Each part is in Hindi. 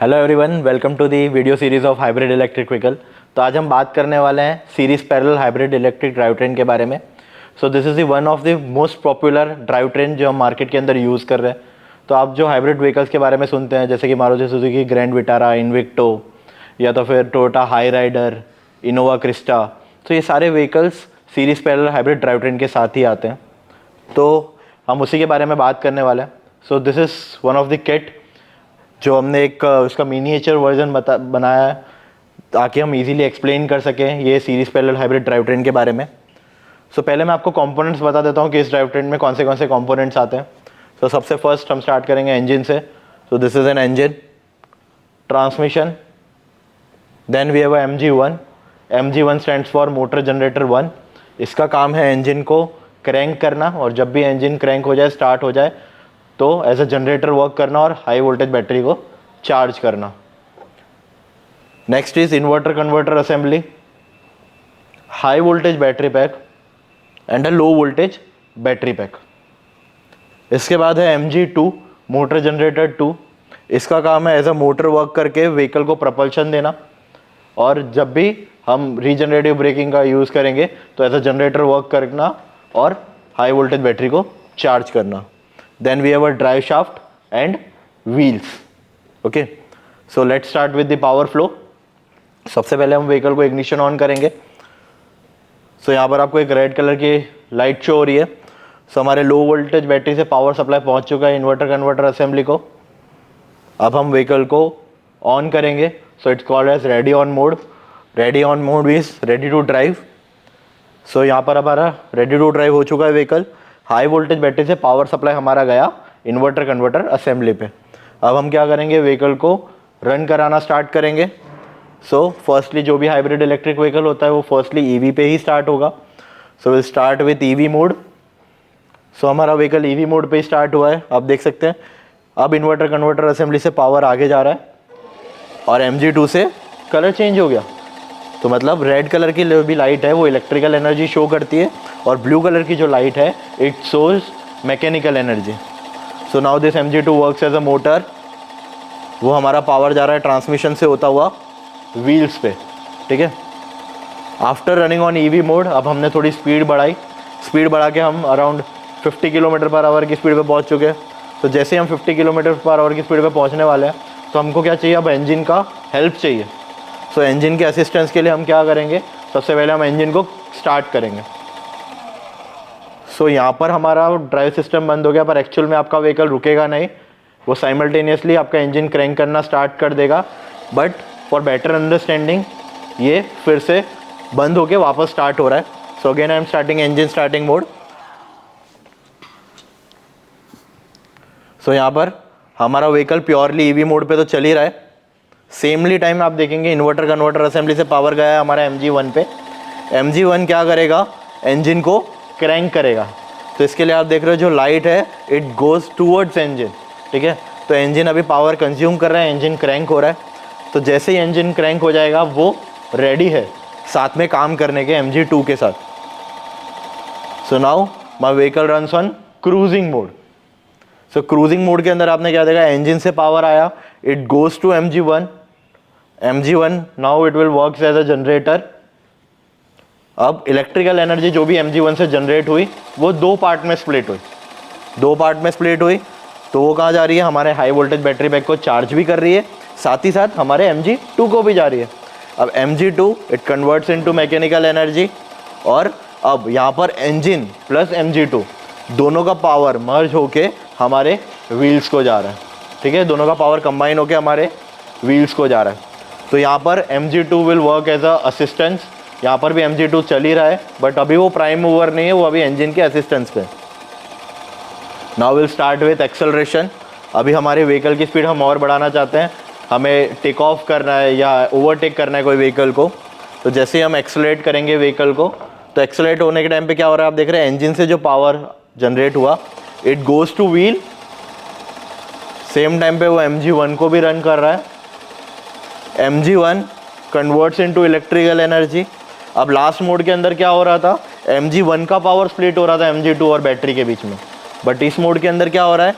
Hello everyone, welcome to the video series of hybrid electric vehicle. तो आज हम बात करने वाले हैं series parallel hybrid electric drive train के बारे में। So this is the one of the most popular drive train जो हम मार्केट के अंदर यूज़ कर रहे हैं। तो आप जो हाइब्रिड व्हीकल्स के बारे में सुनते हैं, जैसे कि Maruti Suzuki Grand Vitara, Invicto, या तो फिर Toyota Hyryder, Innova Crysta, तो ये सारे vehicles series parallel hybrid drive train के साथ ही आते हैं। तो हम उसी के बारे में बात करने वाले हैं। सो this is one of the kit जो हमने एक उसका मिनिएचर वर्जन बनाया है ताकि हम इजीली एक्सप्लेन कर सकें ये series parallel hybrid drive train के बारे में। सो पहले मैं आपको कंपोनेंट्स बता देता हूँ कि इस ड्राइव ट्रेन में कौन से कंपोनेंट्स आते हैं। सो सबसे फर्स्ट हम स्टार्ट करेंगे इंजन से। So this is an engine, transmission, then we have MG1। MG1 stands for motor generator 1। इसका काम है इंजन को क्रैंक करना, और जब भी इंजन क्रैंक हो जाए, स्टार्ट हो जाए, तो एज अ जनरेटर वर्क करना और हाई वोल्टेज बैटरी को चार्ज करना। Next is inverter converter assembly, high voltage battery pack and a low voltage battery pack. इसके बाद है MG2, मोटर जनरेटर 2। इसका काम है एज अ मोटर वर्क करके व्हीकल को प्रपल्शन देना, और जब भी हम रीजनरेटिव ब्रेकिंग का यूज़ करेंगे तो एज अ जनरेटर वर्क करना और हाई वोल्टेज बैटरी को चार्ज करना। Then we have a drive shaft and wheels. Okay, so let's start with the power flow. सबसे पहले हम व्हीकल को इग्निशन ऑन करेंगे। सो यहाँ पर आपको एक रेड कलर की लाइट शो हो रही है। सो हमारे लो वोल्टेज बैटरी से पावर सप्लाई पहुँच चुका है इन्वर्टर कन्वर्टर असेंबली को। अब हम व्हीकल को ऑन करेंगे। So it's called as ready on mode. Ready on mode is ready to drive. So यहाँ पर हमारा रेडी टू ड्राइव हो चुका है व्हीकल। हाई वोल्टेज बैटरी से पावर सप्लाई हमारा गया इन्वर्टर कन्वर्टर असेंबली पे। अब हम क्या करेंगे, व्हीकल को रन कराना स्टार्ट करेंगे। सो फर्स्टली जो भी हाइब्रिड इलेक्ट्रिक व्हीकल होता है वो फर्स्टली EV पे ही स्टार्ट होगा। So will start with EV mode. So हमारा व्हीकल EV मोड पे ही स्टार्ट हुआ है, आप देख सकते हैं। अब इन्वर्टर कन्वर्टर असेंबली से पावर आगे जा रहा है और MG2 से कलर चेंज हो गया। तो मतलब रेड कलर की जो भी लाइट है वो इलेक्ट्रिकल एनर्जी शो करती है, और ब्लू कलर की जो लाइट है it shows mechanical energy. So now this MG2 works as a motor. वो हमारा पावर जा रहा है ट्रांसमिशन से होता हुआ व्हील्स पे, ठीक है। After running on EV mode अब हमने थोड़ी स्पीड बढ़ाई। स्पीड बढ़ा के हम अराउंड 50 किलोमीटर पर आवर की स्पीड पे पहुंच चुके हैं। तो जैसे हम 50 किलोमीटर पर आवर की स्पीड पे पहुंचने वाले हैं तो हमको क्या चाहिए, अब इंजन का हेल्प चाहिए। सो इंजन के असिस्टेंस के लिए हम क्या करेंगे, सबसे पहले हम इंजन को स्टार्ट करेंगे। सो यहाँ पर हमारा ड्राइव सिस्टम बंद हो गया, पर एक्चुअल में आपका व्हीकल रुकेगा नहीं, वो साइमल्टेनियसली आपका इंजन क्रैंक करना स्टार्ट कर देगा। बट फॉर बेटर अंडरस्टैंडिंग ये फिर से बंद होके वापस स्टार्ट हो रहा है। So again I am starting engine starting mode. So यहाँ पर हमारा व्हीकल प्योरली EV मोड पे तो चल ही रहा है। सेमली टाइम आप देखेंगे इन्वर्टर कन्वर्टर असेंबली से पावर गया है हमारा MG1 पे। MG1 क्या करेगा, इंजन को क्रैंक करेगा। तो इसके लिए आप देख रहे हो जो लाइट है इट गोज़ टूवर्ड्स इंजन, ठीक है। तो इंजन अभी पावर कंज्यूम कर रहा है, इंजन क्रैंक हो रहा है। तो जैसे ही इंजन क्रैंक हो जाएगा वो रेडी है साथ में काम करने के MG2 के साथ। So now my vehicle runs on cruising mode. So cruising mode के अंदर आपने क्या देखा, इंजन से पावर आया, it goes to MG1 now it will work as a generator. अब इलेक्ट्रिकल एनर्जी जो भी MG1 से जनरेट हुई वो दो पार्ट में स्प्लिट हुई। तो वो कहाँ जा रही है, हमारे हाई वोल्टेज बैटरी पैक को चार्ज भी कर रही है, साथ ही साथ हमारे MG2 को भी जा रही है। अब MG2 it converts into mechanical energy, और अब यहाँ पर इंजन प्लस MG2 दोनों का पावर मर्ज होके हमारे व्हील्स को जा रहा है, ठीक है। दोनों का पावर कंबाइन होके हमारे व्हील्स को जा रहा है। तो यहाँ पर MG2 will work as a assistance. यहाँ पर भी MG2 चल ही रहा है, बट अभी वो प्राइम मूवर नहीं है, वो अभी इंजन के असिस्टेंस पे। Now will start with acceleration. अभी हमारे व्हीकल की स्पीड हम और बढ़ाना चाहते हैं, हमें टेक ऑफ करना है या ओवरटेक करना है कोई व्हीकल को। तो जैसे ही हम एक्सेलरेट करेंगे व्हीकल को, तो एक्सेलरेट होने के टाइम पे क्या हो रहा है, आप देख रहे हैं इंजन से जो पावर जनरेट हुआ it goes two wheel. Same time पे वो MG1 को भी रन कर रहा है। MG1 converts into electrical energy. अब लास्ट मोड के अंदर क्या हो रहा था, MG1 का पावर स्प्लिट हो रहा था MG2 और बैटरी के बीच में, बट इस मोड के अंदर क्या हो रहा है,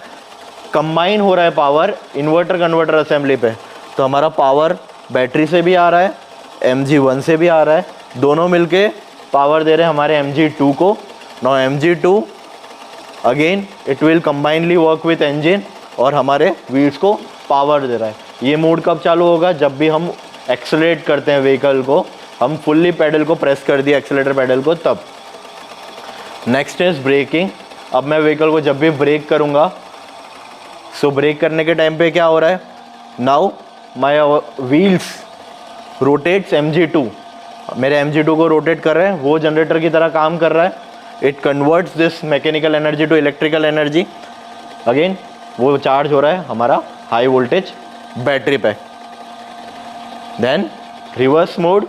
कंबाइन हो रहा है पावर इन्वर्टर कन्वर्टर असेंबली पे। तो हमारा पावर बैटरी से भी आ रहा है, MG1 से भी आ रहा है, दोनों मिलके पावर दे रहे हैं हमारे MG2 को। Now MG2 again it will combinedly work with engine और हमारे व्हील्स को पावर दे रहा है। ये मोड कब चालू होगा? जब भी हम एक्सेलरेट करते हैं व्हीकल को, हम फुल्ली पेडल को प्रेस कर दिया एक्सेलेटर पेडल को, तब। Next is braking. अब मैं व्हीकल को जब भी ब्रेक करूँगा, सो ब्रेक करने के टाइम पे क्या हो रहा है? Now my wheels rotates MG2, मेरे MG2 को रोटेट कर रहे हैं, वो जनरेटर की तरह काम कर रहा है। It converts this mechanical energy to electrical energy. Again वो चार्ज हो रहा है हमारा हाई वोल्टेज बैटरी पे। Then reverse mode.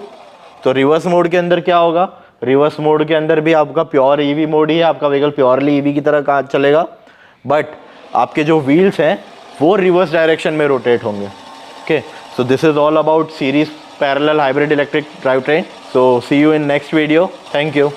तो रिवर्स मोड के अंदर क्या होगा? रिवर्स मोड के अंदर भी आपका प्योर EV मोड ही है, आपका व्हीकल प्योरली EV की तरह काम चलेगा, बट आपके जो व्हील्स हैं वो रिवर्स डायरेक्शन में रोटेट होंगे। Okay, so this is all about series parallel hybrid electric drive train. So see you in next video. Thank you.